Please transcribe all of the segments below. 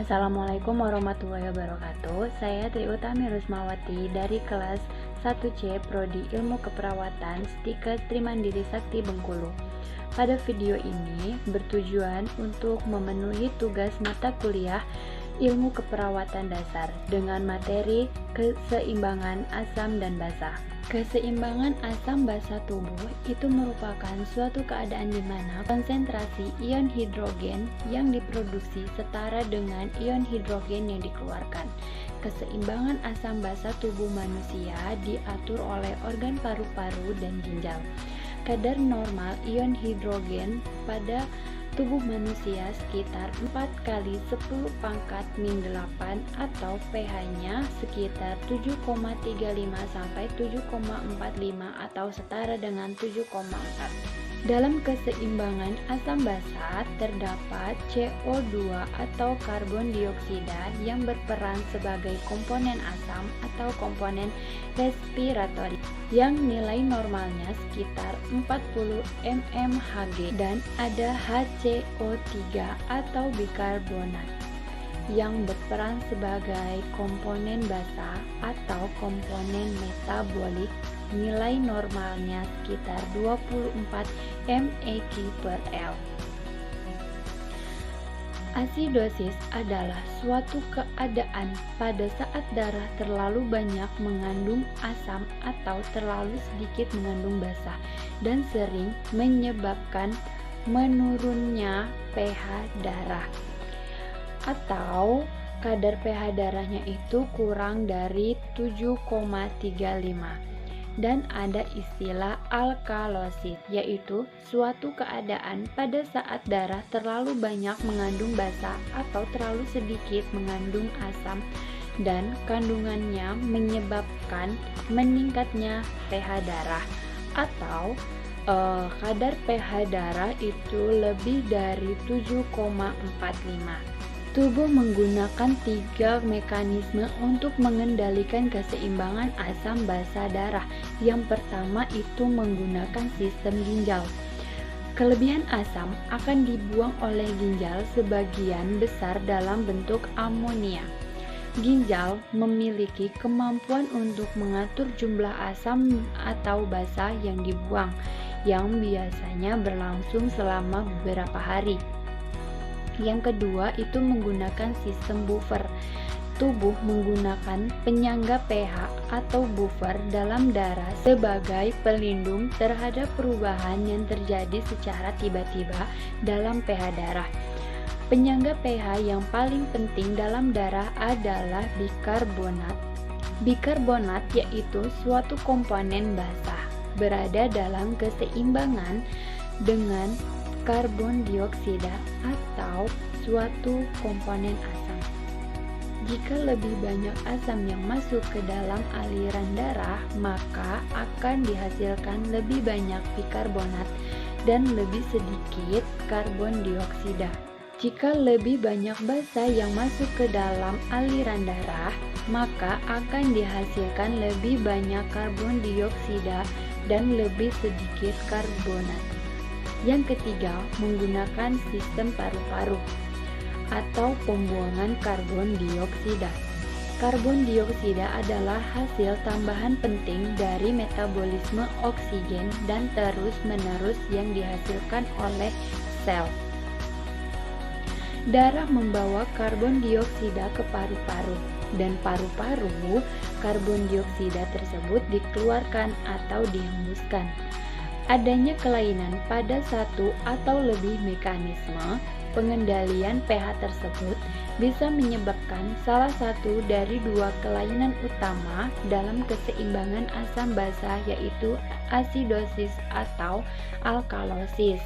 Assalamualaikum warahmatullahi wabarakatuh. Saya Tri Utami Rusmawati dari kelas 1C Prodi Ilmu Keperawatan Stikes Trimandiri Sakti Bengkulu. Pada video ini bertujuan untuk memenuhi tugas mata kuliah Ilmu Keperawatan Dasar dengan materi keseimbangan asam dan basa. Keseimbangan asam basa tubuh itu merupakan suatu keadaan di mana konsentrasi ion hidrogen yang diproduksi setara dengan ion hidrogen yang dikeluarkan. Keseimbangan asam basa tubuh manusia diatur oleh organ paru-paru dan ginjal. Kadar normal ion hidrogen pada tubuh manusia sekitar 4 kali 10 pangkat min 8 atau pH-nya sekitar 7,35 sampai 7,45 atau setara dengan 7,4. Dalam keseimbangan asam basa terdapat CO2 atau karbon dioksida yang berperan sebagai komponen asam atau komponen respiratori yang nilai normalnya sekitar 40 mmHg dan ada HCO3 atau bikarbonat yang berperan sebagai komponen basa atau komponen metabolik nilai normalnya sekitar 24 mEq/L. Asidosis adalah suatu keadaan pada saat darah terlalu banyak mengandung asam atau terlalu sedikit mengandung basa dan sering menyebabkan menurunnya pH darah atau kadar pH darahnya itu kurang dari 7,35. Dan ada istilah alkalosis, yaitu suatu keadaan pada saat darah terlalu banyak mengandung basa atau terlalu sedikit mengandung asam dan kandungannya menyebabkan meningkatnya pH darah atau kadar pH darah itu lebih dari 7,45. Tubuh menggunakan 3 mekanisme untuk mengendalikan keseimbangan asam basa darah. Yang pertama itu menggunakan sistem ginjal. Kelebihan asam akan dibuang oleh ginjal sebagian besar dalam bentuk amonia. Ginjal memiliki kemampuan untuk mengatur jumlah asam atau basa yang dibuang, yang biasanya berlangsung selama beberapa hari. Yang kedua itu menggunakan sistem buffer. Tubuh menggunakan penyangga pH atau buffer dalam darah sebagai pelindung terhadap perubahan yang terjadi secara tiba-tiba dalam pH darah. Penyangga pH yang paling penting dalam darah adalah bikarbonat. Bikarbonat yaitu suatu komponen basa berada dalam keseimbangan dengan karbon dioksida atau suatu komponen asam. Jika lebih banyak asam yang masuk ke dalam aliran darah, maka akan dihasilkan lebih banyak bikarbonat dan lebih sedikit karbon dioksida. Jika lebih banyak basa yang masuk ke dalam aliran darah, maka akan dihasilkan lebih banyak karbon dioksida dan lebih sedikit karbonat. Yang ketiga, menggunakan sistem paru-paru atau pembuangan karbon dioksida. Karbon dioksida adalah hasil tambahan penting dari metabolisme oksigen dan terus-menerus yang dihasilkan oleh sel. Darah membawa karbon dioksida ke paru-paru, dan paru-paru karbon dioksida tersebut dikeluarkan atau dihembuskan. Adanya kelainan pada satu atau lebih mekanisme pengendalian pH tersebut bisa menyebabkan salah satu dari 2 kelainan utama dalam keseimbangan asam basa, yaitu asidosis atau alkalosis.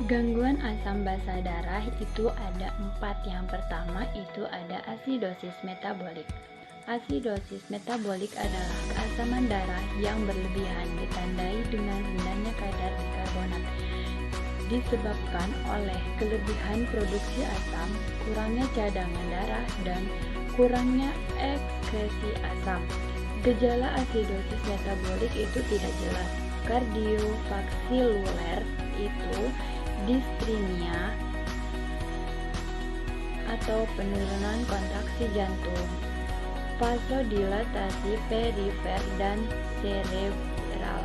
Gangguan asam basa darah itu ada 4. Yang pertama itu ada asidosis metabolik. Asidosis metabolik adalah keasaman darah yang berlebihan ditandai dengan rendahnya kadar bikarbonat. Disebabkan oleh kelebihan produksi asam, kurangnya cadangan darah, dan kurangnya ekskresi asam. Gejala asidosis metabolik itu tidak jelas. Kardiovaskululer itu distrenia atau penurunan kontraksi jantung, vasodilatasi perifer dan cerebral,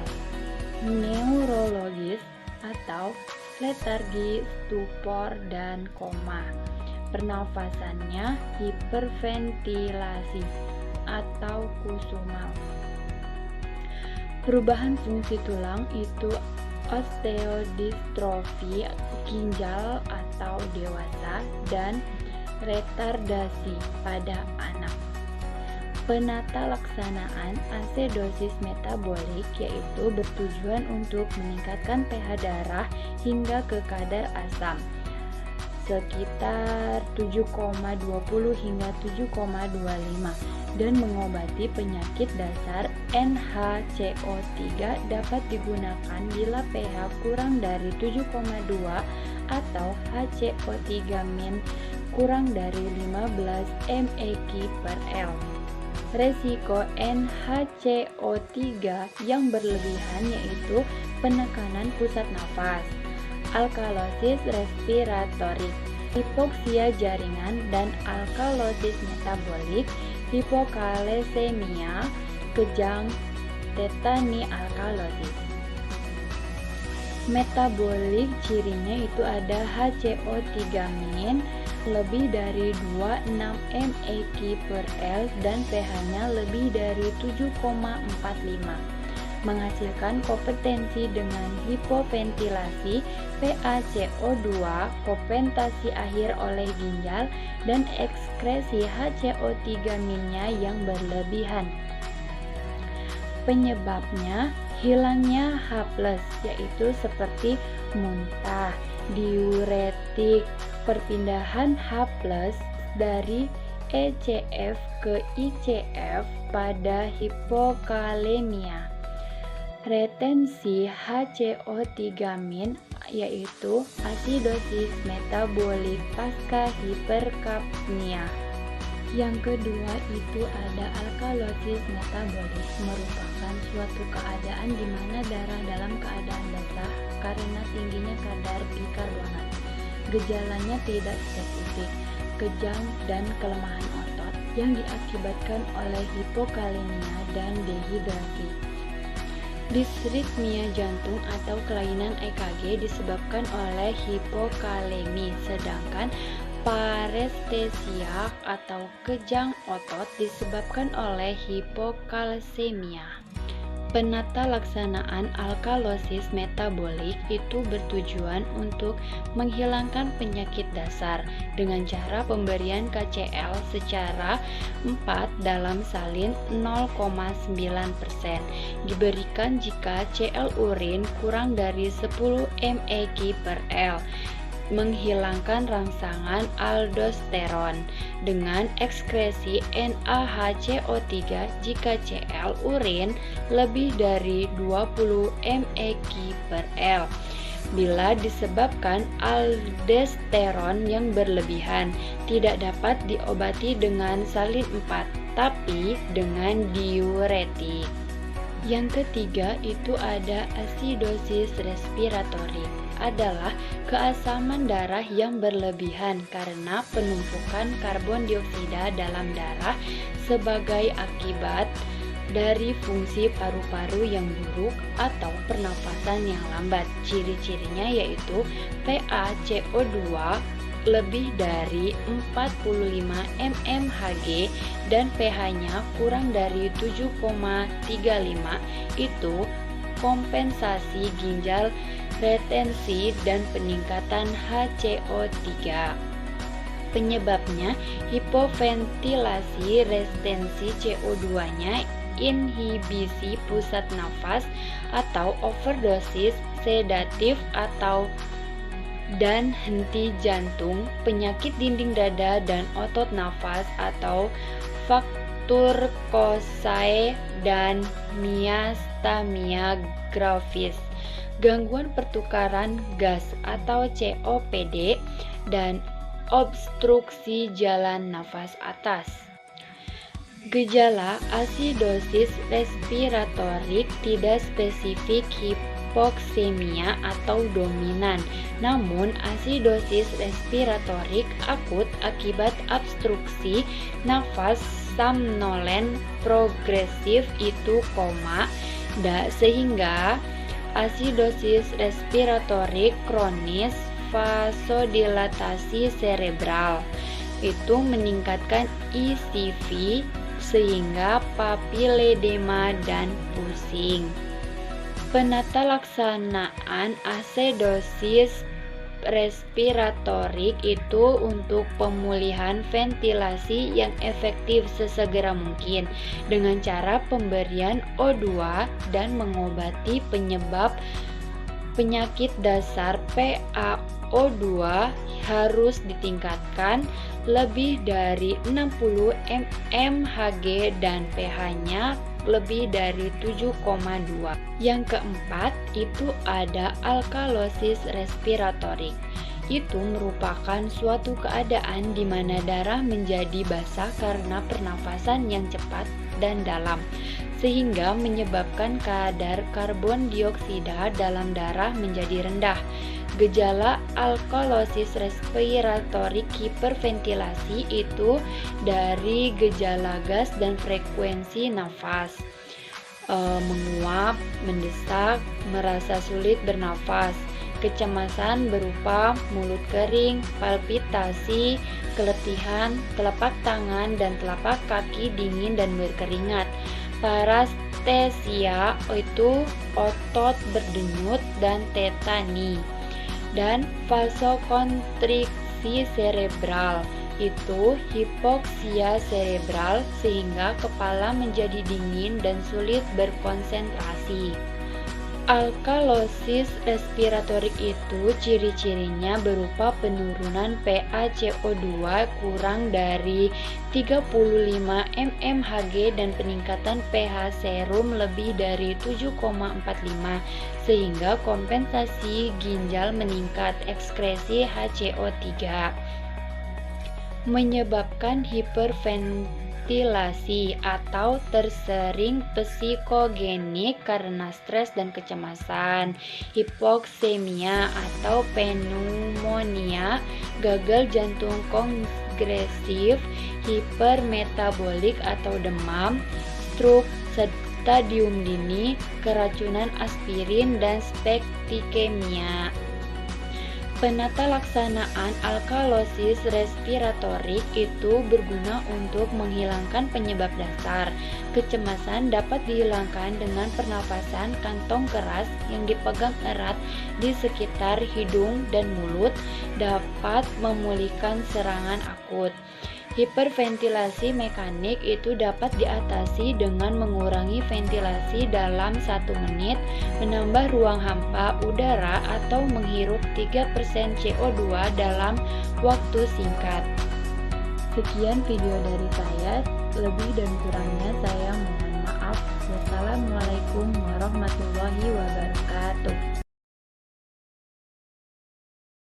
neurologis atau letargi, stupor, dan koma. Pernafasannya hiperventilasi atau kusumal. Perubahan fungsi tulang itu osteodistrofi ginjal atau dewasa dan retardasi pada anak. Penata laksanaan asedosis metabolik yaitu bertujuan untuk meningkatkan pH darah hingga ke kadar asam sekitar 7,20 hingga 7,25 dan mengobati penyakit dasar. NHCO3 dapat digunakan bila pH kurang dari 7,2 atau HCO3- kurang dari 15 mEq/L. Resiko NHCO3 yang berlebihan yaitu penekanan pusat nafas, alkalosis respiratorik, hipoksia jaringan, dan alkalosis metabolik, hipokalesemia, kejang, tetani alkalosis. Metabolik cirinya itu ada HCO3- lebih dari 26 mEq/L dan pH-nya lebih dari 7,45, menghasilkan kompetensi dengan hipoventilasi, PaCO2, kompensasi akhir oleh ginjal, dan ekskresi HCO3- yang berlebihan. Penyebabnya hilangnya H+, yaitu seperti muntah, diuretik, perpindahan H+ dari ECF ke ICF pada hipokalemia, retensi HCO3- yaitu asidosis metabolik pasca hiperkapnia. Yang kedua itu ada alkalosis metabolik, merupakan suatu keadaan di mana darah dalam keadaan basah karena tingginya kadar bikarbonat. Gejalanya tidak spesifik, kejang dan kelemahan otot yang diakibatkan oleh hipokalemia dan dehidrasi. Disritmia jantung atau kelainan EKG disebabkan oleh hipokalemi, sedangkan parestesia atau kejang otot disebabkan oleh hipokalsemia. Penata laksanaan alkalosis metabolik itu bertujuan untuk menghilangkan penyakit dasar dengan cara pemberian KCl secara 4 dalam salin 0,9%. Diberikan jika Cl urin kurang dari 10 mEq/L. Menghilangkan rangsangan aldosteron dengan ekskresi NaHCO3 jika Cl urin lebih dari 20 mEq/L. Bila disebabkan aldosteron yang berlebihan, tidak dapat diobati dengan salin 4, tapi dengan diuretik. Yang ketiga itu ada asidosis respiratorik, adalah keasaman darah yang berlebihan karena penumpukan karbon dioksida dalam darah sebagai akibat dari fungsi paru-paru yang buruk atau pernafasan yang lambat. Ciri-cirinya yaitu PaCO2 lebih dari 45 mmHg dan pH-nya kurang dari 7,35, itu kompensasi ginjal, retensi, dan peningkatan HCO3. Penyebabnya hipoventilasi, retensi CO2-nya, inhibisi pusat nafas atau overdosis, sedatif atau dan henti jantung, penyakit dinding dada dan otot nafas atau faktur Kosae dan miasthenia gravis, gangguan pertukaran gas atau COPD, dan obstruksi jalan nafas atas. Gejala asidosis respiratorik tidak spesifik hipoksemia atau dominan. Namun, asidosis respiratorik akut akibat obstruksi nafas somnolen progresif itu koma, sehingga asidosis respiratorik kronis vasodilatasi cerebral itu meningkatkan ECV sehingga papiledema dan pusing. Penata laksanaan asidosis respiratorik itu untuk pemulihan ventilasi yang efektif sesegera mungkin dengan cara pemberian O2 dan mengobati penyebab penyakit dasar. PaO2 harus ditingkatkan lebih dari 60 mmHg dan pH-nya lebih dari 7,2. Yang keempat itu ada alkalosis respiratorik. Itu merupakan suatu keadaan di mana darah menjadi basah karena pernafasan yang cepat dan dalam, sehingga menyebabkan kadar karbon dioksida dalam darah menjadi rendah. Gejala alkalosis respiratorik hiperventilasi itu dari gejala gas dan frekuensi nafas, menguap, mendesak, merasa sulit bernafas, kecemasan berupa mulut kering, palpitasi, keletihan, telapak tangan dan telapak kaki dingin dan berkeringat, parestesia itu otot berdenyut dan tetani, dan vasokonstriksi cerebral itu hipoksia cerebral sehingga kepala menjadi dingin dan sulit berkonsentrasi. Alkalosis respiratorik itu ciri-cirinya berupa penurunan PaCO2 kurang dari 35 mmHg dan peningkatan pH serum lebih dari 7,45 sehingga kompensasi ginjal meningkat, ekskresi HCO3 menyebabkan hiperventilasi atau tersering psikogenik karena stres dan kecemasan, hipoksemia atau pneumonia, gagal jantung kongresif, hipermetabolik atau demam, stroke, stadium dini, keracunan aspirin dan spektikemia. Penata laksanaan alkalosis respiratorik itu berguna untuk menghilangkan penyebab dasar. Kecemasan dapat dihilangkan dengan pernafasan kantong keras yang dipegang erat di sekitar hidung dan mulut, dapat memulihkan serangan akut. Hiperventilasi mekanik itu dapat diatasi dengan mengurangi ventilasi dalam 1 menit, menambah ruang hampa udara atau menghirup 3% CO2 dalam waktu singkat. Sekian video dari saya, lebih dan kurangnya saya mohon maaf. Wassalamualaikum warahmatullahi wabarakatuh.